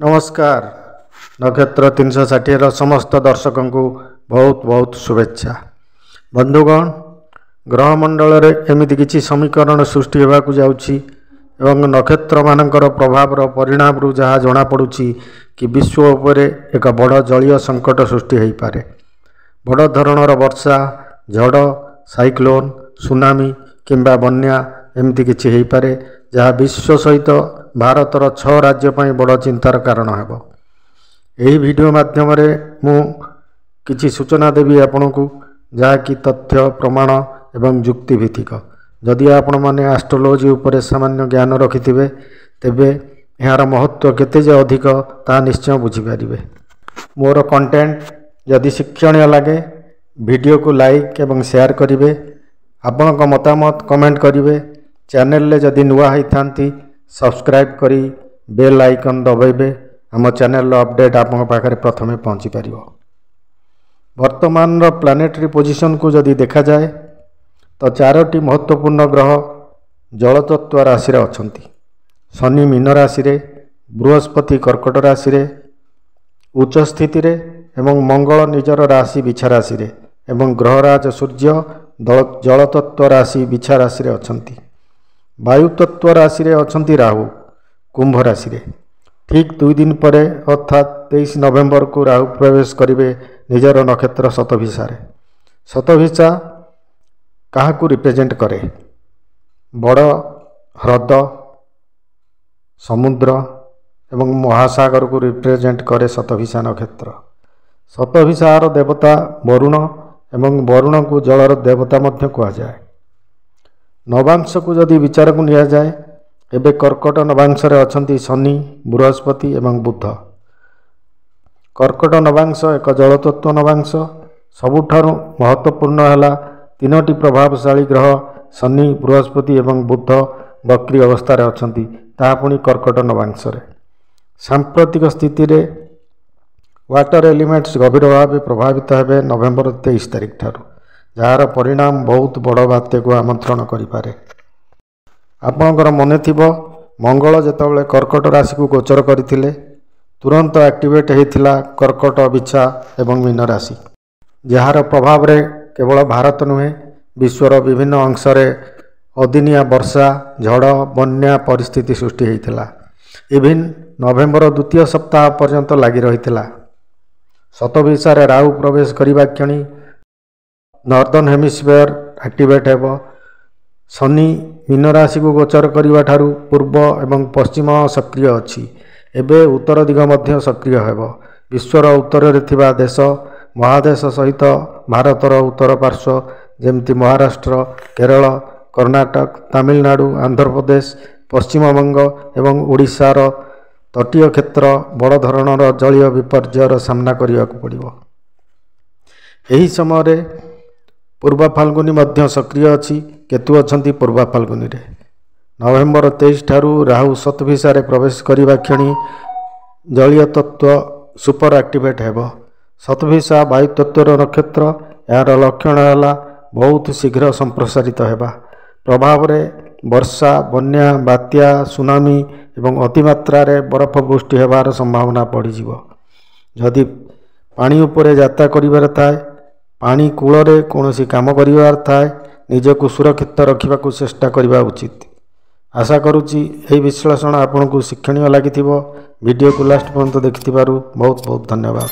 नमस्कार। नक्षत्र 360 समस्त दर्शक को बहुत बहुत शुभेच्छा। बंधुगण, ग्रहमंडल एमती किसी समीकरण सृष्टि होगाकू जाउछि एवं नक्षत्र मानकर प्रभाव परिणाम जहाँ जना पड़ुछि कि विश्व उपरे एक बड़ जलीय संकट सृष्टि हो पारे। बड़ धरणर वर्षा, झड़, साइक्लोन, सुनामी किंबा बन्या एमती किछि हो पारे जहाँ विश्व सहित भारतर 6 राज्य पर बड़ चिंतार कारण हेब। यही वीडियो माध्यम मु किछि सूचना देवी आपण को जहाँकि तथ्य प्रमाण एवं युक्ति भित्तिक। जदि आपण माने एस्ट्रोलॉजी उपरे सामान्य ज्ञान रखिथिबे तेबे यार महत्व केते जे अधिक ता निश्चय बुझी पारिबे। मोर कंटेंट जदि शिक्षणीय लगे वीडियो को लाइक एवं शेयर करिवे। आपण को मतामत कमेंट करिवे। चैनल ले जदि नुआ होई थांती सब्सक्राइब करी बेल आइकन दबाइबे। आम चैनल अपडेट आपण पाखरे प्रथमे पहुँची पारिबो। वर्तमान प्लानेटरी पोजिशन को जदि देखा जाए तो 4टी महत्वपूर्ण ग्रह जलतत्व राशि रे अछंती। शनि मीन राशि रे, बृहस्पति कर्कट राशि रे उच्च स्थिति रे एवं मंगल निजर राशि बिछा राशि रे एवं ग्रहराज सूर्य जलतत्व राशि बिछा राशि रे अछंती। वायु तत्व राशि रे अछंती राहु कुंभ राशि रे। ठीक 2 दिन पर अर्थात 23 नवेम्बर को राहु प्रवेश करिवे निजर नक्षत्र शतभिषा रे। शतभिषा काहाकू रिप्रेजेंट करे? बड़ ह्रद, समुद्र एवं महासागर को रिप्रेजेंट करे शतभिषा नक्षत्र। शतभिषार देवता वरुण एवं वरुण को जलर देवता मध्य कहा जाए। नवांश को जदि विचार को लिया जाए एबे कर्कट नवांश रे अछंती शनि, बृहस्पति एवं बुध। कर्कट नवांश एक जलतत्व नवांश। सबुठारु महत्वपूर्ण है 3टी प्रभावशाली ग्रह शनि, बृहस्पति एवं बुध वक्री अवस्था रे अछंती ता पुणी कर्कट नवांश रे। सांप्रतिक स्थिति रे वाटर एलिमेंट्स गभीर भाव प्रभावित हेबे नवेम्बर 23 तारिख ठारू, जार परिणाम बहुत बड़ बात्या को आमंत्रण करिपारे। आपणकर मने थिबो मंगल जेतबेले कर्कट राशि को गोचर करथिले तुरंत एक्टिवेट हेतिला कर्कट, बिछा एवं मीन राशि, जार प्रभाव रे केवल भारत नुहे विश्वर विभिन्न अंश रे अदिनिया वर्षा, झड़, बन्या परिस्थिति सृष्टि हेतिला। इविन नवेम्बर द्वितीय सप्ताह पर्यंत लागि रहितिला। शतभिषा रे राहु प्रवेश करिबा क्षणी नॉर्दर्न हेमिस्फीयर एक्टिवेट हेबो। शनि मीन राशि को गोचर करिवा ठारू पूर्व एवं पश्चिम सक्रिय अछि। एबे उत्तर दिग मध्य सक्रिय हेबो। विश्वर उत्तर रे थिबा देश महादेश सहित भारतर उत्तर पार्श्व जेमती महाराष्ट्र, केरल, कर्नाटक, तमिलनाडु, आंध्र प्रदेश, पश्चिम बंग एवं ओडिशार तटीय क्षेत्र बड़ धरणर जलीय विपर्ययर सामना करिवा को पड़िबो। एही समय रे पूर्वा फाल्गुनी मध्य सक्रिय अछि। केतु अछंती पूर्वा फाल्गुनी रे। नवेम्बर 23 ठारू राहु शतभिषा रे प्रवेश करिवा क्षणी जलीय तत्व सुपर एक्टिवेट हेबो। शतभिषा वायु तत्वर नक्षत्र। यार लक्षण है बहुत शीघ्र संप्रसारित हेबा। प्रभाव रे वर्षा, बन्या, बात्या, सुनामी एवं अतिमात्रा रे बरफ वृष्टि हेबार संभावना बढ़ी जीवो। जदि पानी उपरे यात्रा करिवार थाए, पानी कूଳରେ कौनसी काम करिवार थाए, निजको सुरक्षित रखा चेष्टा करने उचित। आशा करुच्ची यही विश्लेषण आपन को शिक्षणीय लगी। वीडियो को लास्ट पर्यंत देखि बहुत बहुत धन्यवाद।